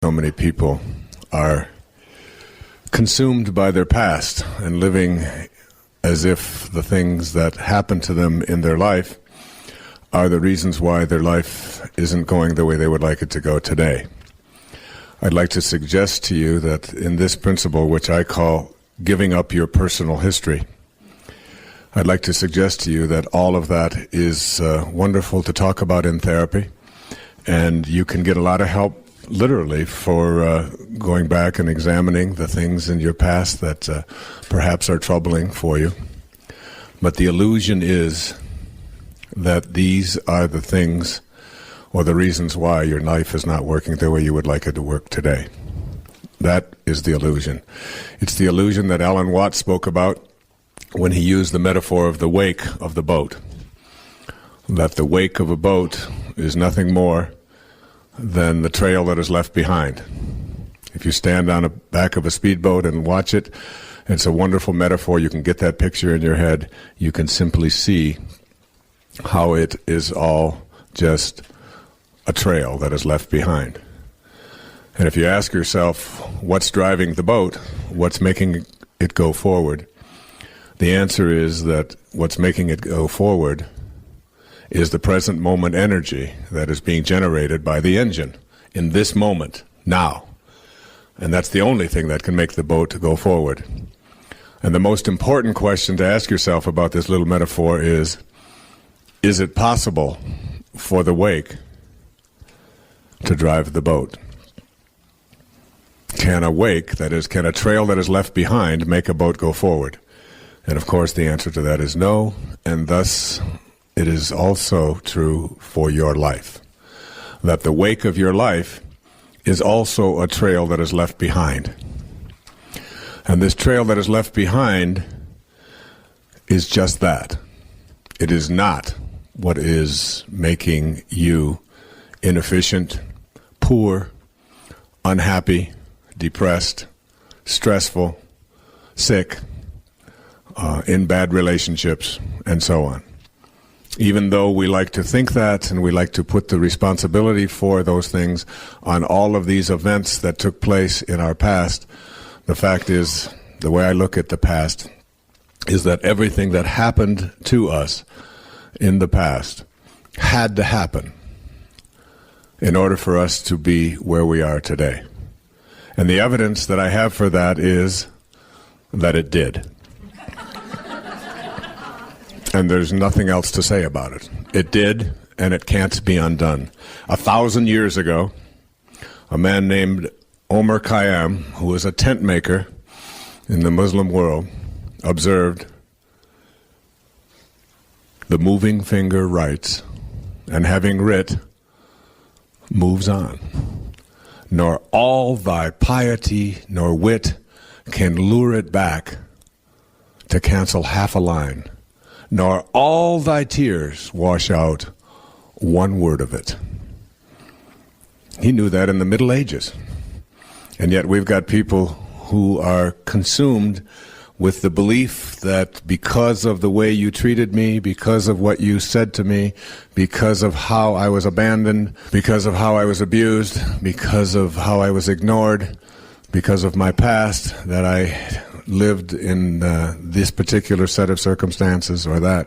So many people are consumed by their past and living as if the things that happen to them in their life are the reasons why their life isn't going the way they would like it to go today. I'd like to suggest to you that in this principle, which I call giving up your personal history, I'd like to suggest to you that all of that is wonderful to talk about in therapy, and you can get a lot of help literally for going back and examining the things in your past that perhaps are troubling for you. But the illusion is that these are the things or the reasons why your life is not working the way you would like it to work today. That is the illusion. It's the illusion that Alan Watts spoke about when he used the metaphor of the wake of the boat. That the wake of a boat is nothing more than the trail that is left behind. If you stand on the back of a speedboat and watch it, it's a wonderful metaphor. You can get that picture in your head. You can simply see how it is all just a trail that is left behind. And if you ask yourself, what's driving the boat? What's making it go forward? The answer is that what's making it go forward is the present moment energy that is being generated by the engine in this moment, now. And that's the only thing that can make the boat go forward. And the most important question to ask yourself about this little metaphor is it possible for the wake to drive the boat? Can a wake, that is, can a trail that is left behind make a boat go forward? And of course the answer to that is no, and thus it is also true for your life, that the wake of your life is also a trail that is left behind. And this trail that is left behind is just that. It is not what is making you inefficient, poor, unhappy, depressed, stressful, sick, in bad relationships, and so on. Even though we like to think that, and we like to put the responsibility for those things on all of these events that took place in our past, the fact is, the way I look at the past, is that everything that happened to us in the past had to happen in order for us to be where we are today. And the evidence that I have for that is that it did. And there's nothing else to say about it. It did, and it can't be undone. 1,000 years ago, a man named Omar Khayyam, who was a tent maker in the Muslim world, observed, "The moving finger writes, and having writ, moves on. Nor all thy piety nor wit can lure it back to cancel half a line. Nor all thy tears wash out one word of it." He knew that in the Middle Ages. And yet we've got people who are consumed with the belief that because of the way you treated me, because of what you said to me, because of how I was abandoned, because of how I was abused, because of how I was ignored, because of my past, that I lived in this particular set of circumstances, or that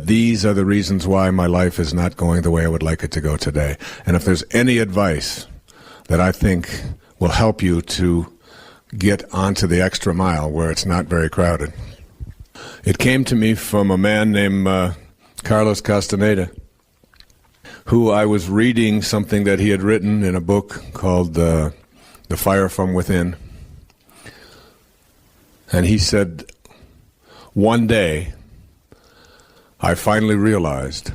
these are the reasons why my life is not going the way I would like it to go today. And if there's any advice that I think will help you to get onto the extra mile where it's not very crowded, it came to me from a man named Carlos Castaneda, who I was reading something that he had written in a book called The Fire from Within. And he said, "One day, I finally realized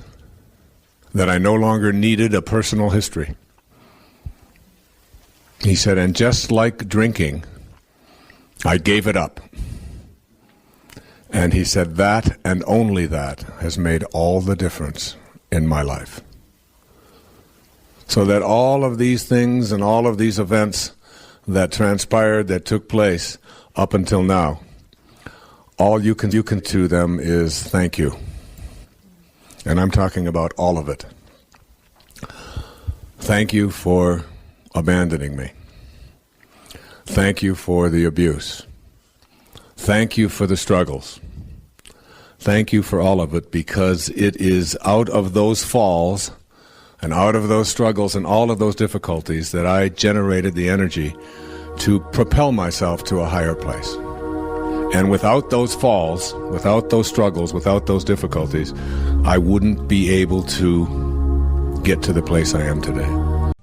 that I no longer needed a personal history." He said, "And just like drinking, I gave it up." And he said, that and only that has made all the difference in my life. So that all of these things and all of these events that transpired, that took place up until now, all you can to them is thank you. And I'm talking about all of it. Thank you for abandoning me. Thank you for the abuse. Thank you for the struggles. Thank you for all of it, because it is out of those falls and out of those struggles and all of those difficulties that I generated the energy to propel myself to a higher place. And without those falls, without those struggles, without those difficulties, I wouldn't be able to get to the place I am today.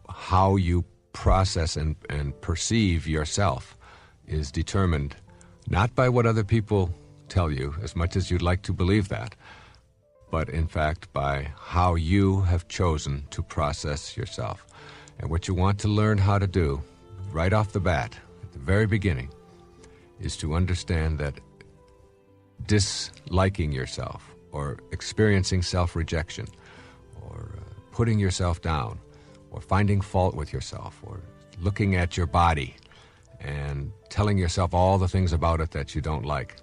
How you process and perceive yourself is determined not by what other people tell you, as much as you'd like to believe that, but in fact by how you have chosen to process yourself. And what you want to learn how to do right off the bat, at the very beginning, is to understand that disliking yourself or experiencing self-rejection or putting yourself down or finding fault with yourself or looking at your body and telling yourself all the things about it that you don't like.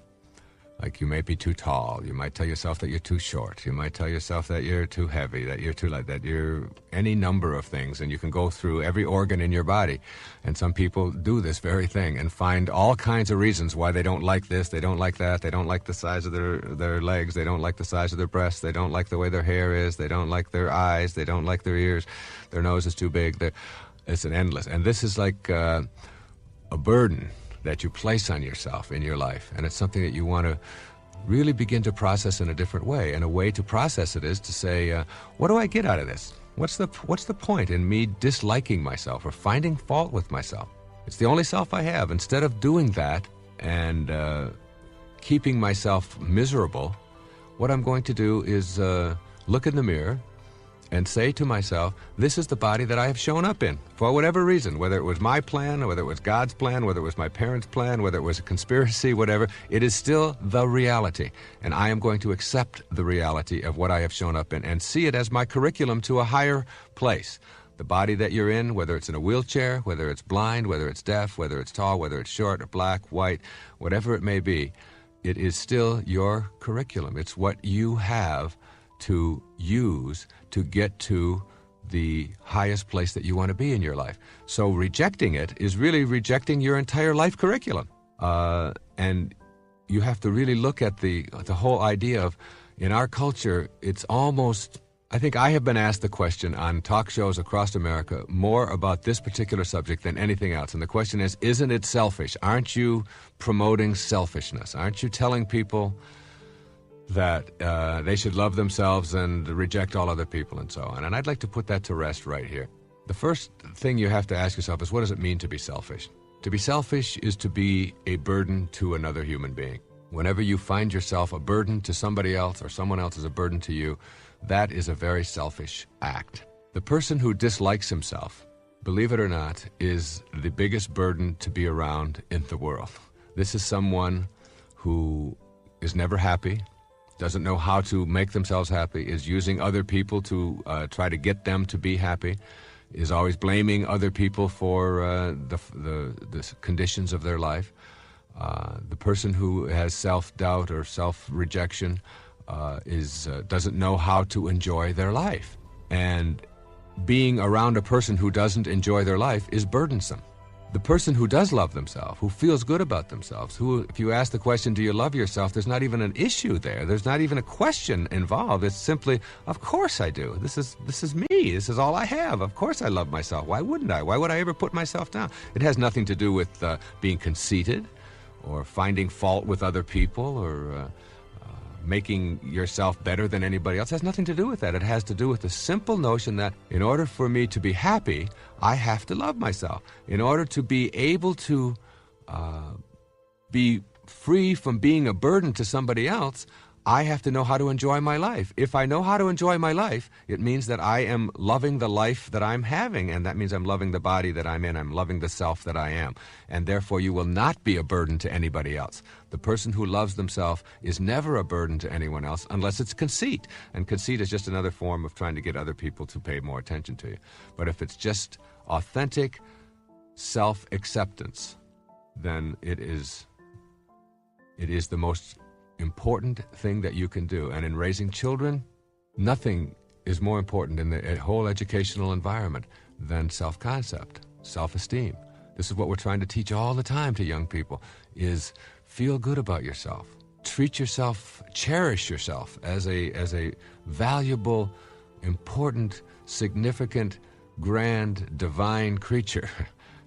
Like you may be too tall, you might tell yourself that you're too short, you might tell yourself that you're too heavy, that you're too light, that you're any number of things, and you can go through every organ in your body. And some people do this very thing and find all kinds of reasons why they don't like this, they don't like that, they don't like the size of their legs, they don't like the size of their breasts, they don't like the way their hair is, they don't like their eyes, they don't like their ears, their nose is too big. It's an endless. And this is like a burden that you place on yourself in your life, and it's something that you want to really begin to process in a different way. And a way to process it is to say, what do I get out of this? What's the point in me disliking myself or finding fault with myself? It's the only self I have. Instead of doing that and keeping myself miserable, what I'm going to do is look in the mirror and say to myself, this is the body that I have shown up in, for whatever reason, whether it was my plan, or whether it was God's plan, whether it was my parents' plan, whether it was a conspiracy, whatever, it is still the reality. And I am going to accept the reality of what I have shown up in and see it as my curriculum to a higher place. The body that you're in, whether it's in a wheelchair, whether it's blind, whether it's deaf, whether it's tall, whether it's short or black, white, whatever it may be, it is still your curriculum. It's what you have to use to get to the highest place that you want to be in your life. So rejecting it is really rejecting your entire life curriculum. And you have to really look at the whole idea of, in our culture, it's almost, I think I have been asked the question on talk shows across America more about this particular subject than anything else. And the question is, isn't it selfish? Aren't you promoting selfishness? Aren't you telling people that they should love themselves and reject all other people and so on? And I'd like to put that to rest right here. The first thing you have to ask yourself is, what does it mean to be selfish? To be selfish is to be a burden to another human being. Whenever you find yourself a burden to somebody else or someone else is a burden to you, that is a very selfish act. The person who dislikes himself, believe it or not, is the biggest burden to be around in the world. This is someone who is never happy, doesn't know how to make themselves happy, is using other people to try to get them to be happy, is always blaming other people for the conditions of their life. The person who has self-doubt or self-rejection doesn't know how to enjoy their life. And being around a person who doesn't enjoy their life is burdensome. The person who does love themselves, who feels good about themselves, who, if you ask the question, do you love yourself, there's not even an issue there. There's not even a question involved. It's simply, of course I do. This is me. This is all I have. Of course I love myself. Why wouldn't I? Why would I ever put myself down? It has nothing to do with being conceited or finding fault with other people or making yourself better than anybody else. It has nothing to do with that. It has to do with the simple notion that in order for me to be happy, I have to love myself. In order to be able to be free from being a burden to somebody else, I have to know how to enjoy my life. If I know how to enjoy my life, it means that I am loving the life that I'm having, and that means I'm loving the body that I'm in. I'm loving the self that I am. And therefore, you will not be a burden to anybody else. The person who loves themselves is never a burden to anyone else unless it's conceit. And conceit is just another form of trying to get other people to pay more attention to you. But if it's just authentic self-acceptance, then it is the most important thing that you can do. And in raising children, nothing is more important in the whole educational environment than self-concept, self-esteem. This is what we're trying to teach all the time to young people, is feel good about yourself. Treat yourself, cherish yourself as a valuable, important, significant, grand, divine creature,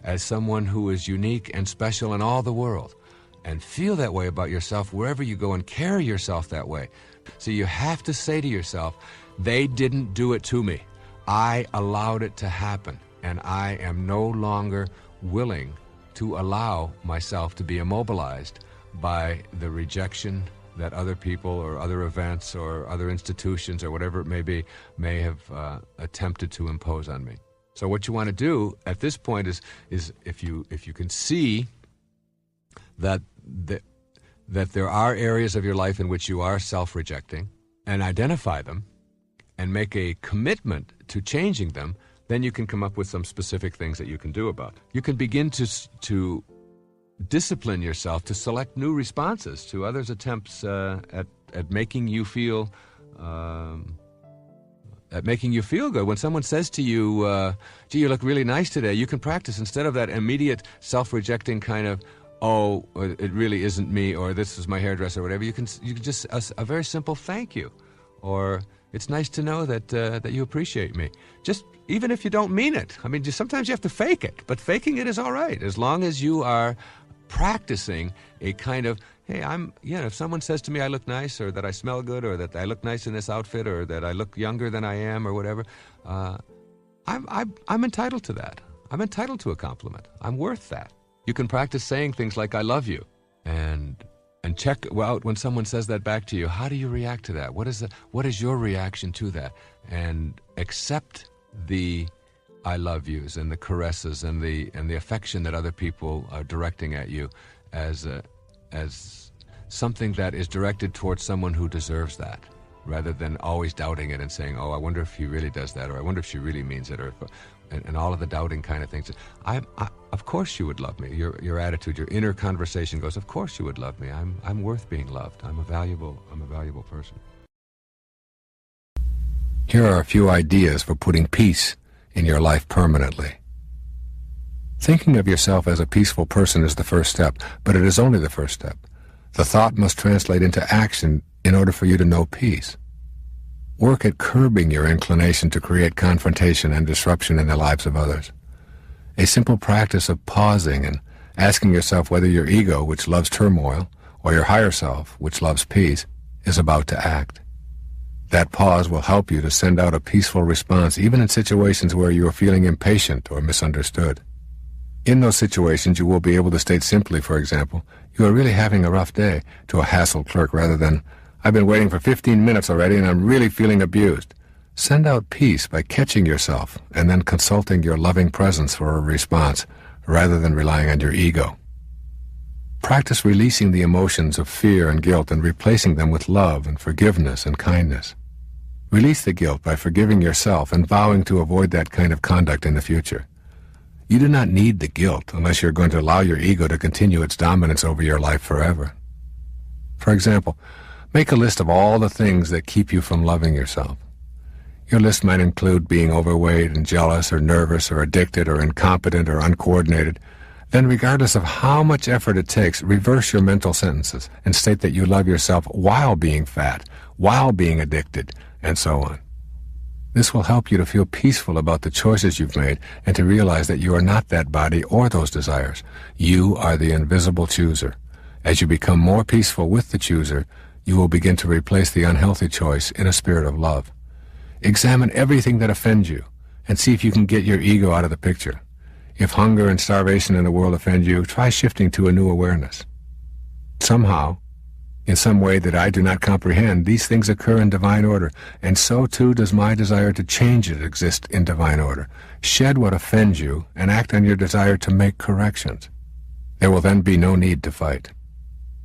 as someone who is unique and special in all the world. And feel that way about yourself wherever you go, and carry yourself that way. So you have to say to yourself, they didn't do it to me. I allowed it to happen, and I am no longer willing to allow myself to be immobilized by the rejection that other people or other events or other institutions or whatever it may be may have attempted to impose on me. So what you want to do at this point is if you can see that there are areas of your life in which you are self-rejecting, and identify them and make a commitment to changing them, then you can come up with some specific things that you can do about it. You can begin to discipline yourself to select new responses to others' attempts at making you feel good. When someone says to you, gee, you look really nice today, you can practice, instead of that immediate self-rejecting kind of, oh, it really isn't me, or this is my hairdresser, or whatever, you can just, a very simple thank you, or it's nice to know that you appreciate me. Just, even if you don't mean it. I mean, just sometimes you have to fake it, but faking it is all right, as long as you are practicing a kind of, hey, if someone says to me I look nice, or that I smell good, or that I look nice in this outfit, or that I look younger than I am, or whatever, I'm entitled to that. I'm entitled to a compliment. I'm worth that. You can practice saying things like, I love you, and check out when someone says that back to you, how do you react to that? What is your reaction to that? And accept the I love yous and the caresses and the affection that other people are directing at you as something that is directed towards someone who deserves that, rather than always doubting it and saying, oh, I wonder if he really does that, or I wonder if she really means it, or and all of the doubting kind of things. Of course you would love me. Your attitude, your inner conversation goes, of course you would love me. I'm worth being loved. I'm a valuable person. Here are a few ideas for putting peace in your life permanently. Thinking of yourself as a peaceful person is the first step, but it is only the first step. The thought must translate into action in order for you to know peace. Work at curbing your inclination to create confrontation and disruption in the lives of others. A simple practice of pausing and asking yourself whether your ego, which loves turmoil, or your higher self, which loves peace, is about to act. That pause will help you to send out a peaceful response, even in situations where you are feeling impatient or misunderstood. In those situations, you will be able to state simply, for example, you are really having a rough day, to a hassled clerk, rather than, I've been waiting for 15 minutes already and I'm really feeling abused. Send out peace by catching yourself and then consulting your loving presence for a response, rather than relying on your ego. Practice releasing the emotions of fear and guilt and replacing them with love and forgiveness and kindness. Release the guilt by forgiving yourself and vowing to avoid that kind of conduct in the future. You do not need the guilt unless you're going to allow your ego to continue its dominance over your life forever. For example, make a list of all the things that keep you from loving yourself. Your list might include being overweight and jealous or nervous or addicted or incompetent or uncoordinated. Then, regardless of how much effort it takes, reverse your mental sentences and state that you love yourself while being fat, while being addicted, and so on. This will help you to feel peaceful about the choices you've made and to realize that you are not that body or those desires. You are the invisible chooser. As you become more peaceful with the chooser, you will begin to replace the unhealthy choice in a spirit of love. Examine everything that offends you and see if you can get your ego out of the picture. If hunger and starvation in the world offend you, try shifting to a new awareness. Somehow, in some way that I do not comprehend, these things occur in divine order, and so too does my desire to change it exist in divine order. Shed what offends you and act on your desire to make corrections. There will then be no need to fight.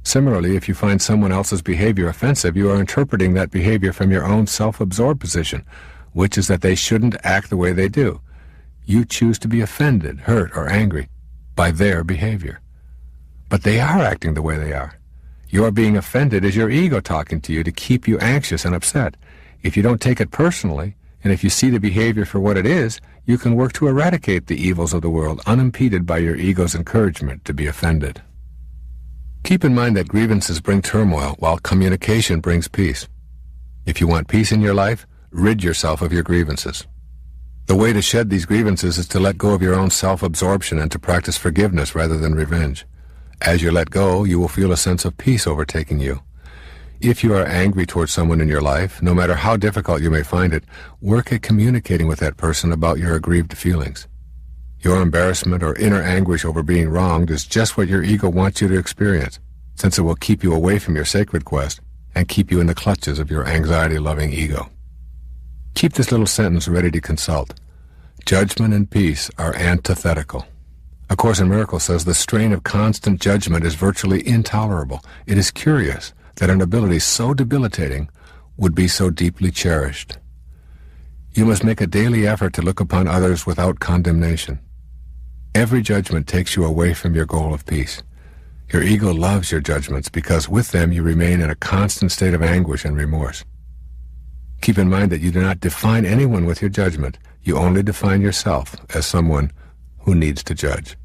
Similarly, if you find someone else's behavior offensive, you are interpreting that behavior from your own self-absorbed position, which is that they shouldn't act the way they do. You choose to be offended, hurt, or angry by their behavior. But they are acting the way they are. Your being offended is your ego talking to you to keep you anxious and upset. If you don't take it personally, And if you see the behavior for what it is, you can work to eradicate the evils of the world unimpeded by your ego's encouragement to be offended. Keep in mind that grievances bring turmoil while communication brings peace. If you want peace in your life, rid yourself of your grievances. The way to shed these grievances is to let go of your own self-absorption and to practice forgiveness rather than revenge. As you let go, you will feel a sense of peace overtaking you. If you are angry towards someone in your life, no matter how difficult you may find it, work at communicating with that person about your aggrieved feelings. Your embarrassment or inner anguish over being wronged is just what your ego wants you to experience, since it will keep you away from your sacred quest and keep you in the clutches of your anxiety-loving ego. Keep this little sentence ready to consult. Judgment and peace are antithetical. A Course in Miracles says the strain of constant judgment is virtually intolerable. It is curious that an ability so debilitating would be so deeply cherished. You must make a daily effort to look upon others without condemnation. Every judgment takes you away from your goal of peace. Your ego loves your judgments because with them you remain in a constant state of anguish and remorse. Keep in mind that you do not define anyone with your judgment. You only define yourself as someone who needs to judge.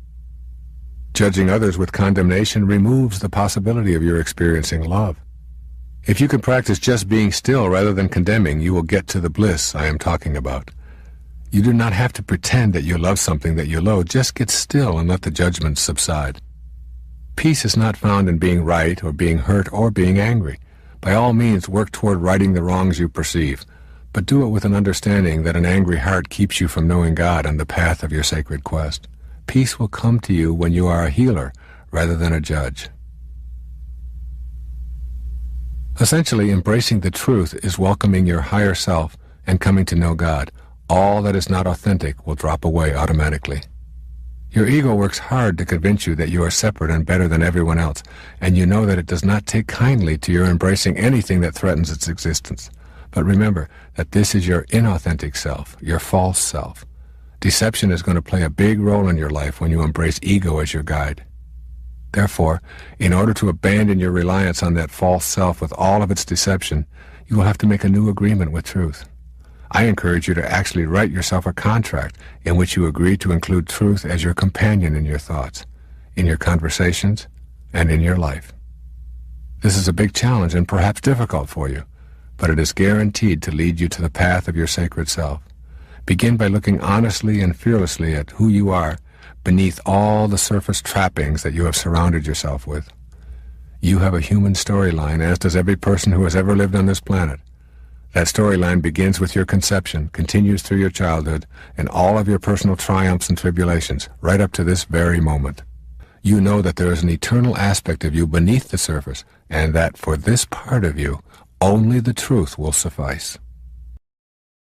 Judging others with condemnation removes the possibility of your experiencing love. If you can practice just being still rather than condemning, you will get to the bliss I am talking about. You do not have to pretend that you love something that you loathe. Just get still and let the judgments subside. Peace is not found in being right or being hurt or being angry. By all means, work toward righting the wrongs you perceive, but do it with an understanding that an angry heart keeps you from knowing God and the path of your sacred quest. Peace will come to you when you are a healer rather than a judge. Essentially, embracing the truth is welcoming your higher self and coming to know God. All that is not authentic will drop away automatically. Your ego works hard to convince you that you are separate and better than everyone else, and you know that it does not take kindly to your embracing anything that threatens its existence. But remember that this is your inauthentic self, your false self. Deception is going to play a big role in your life when you embrace ego as your guide. Therefore, in order to abandon your reliance on that false self with all of its deception, you will have to make a new agreement with truth. I encourage you to actually write yourself a contract in which you agree to include truth as your companion in your thoughts, in your conversations, and in your life. This is a big challenge and perhaps difficult for you, but it is guaranteed to lead you to the path of your sacred self. Begin by looking honestly and fearlessly at who you are beneath all the surface trappings that you have surrounded yourself with. You have a human storyline, as does every person who has ever lived on this planet. That storyline begins with your conception, continues through your childhood, and all of your personal triumphs and tribulations, right up to this very moment. You know that there is an eternal aspect of you beneath the surface, and that for this part of you, only the truth will suffice.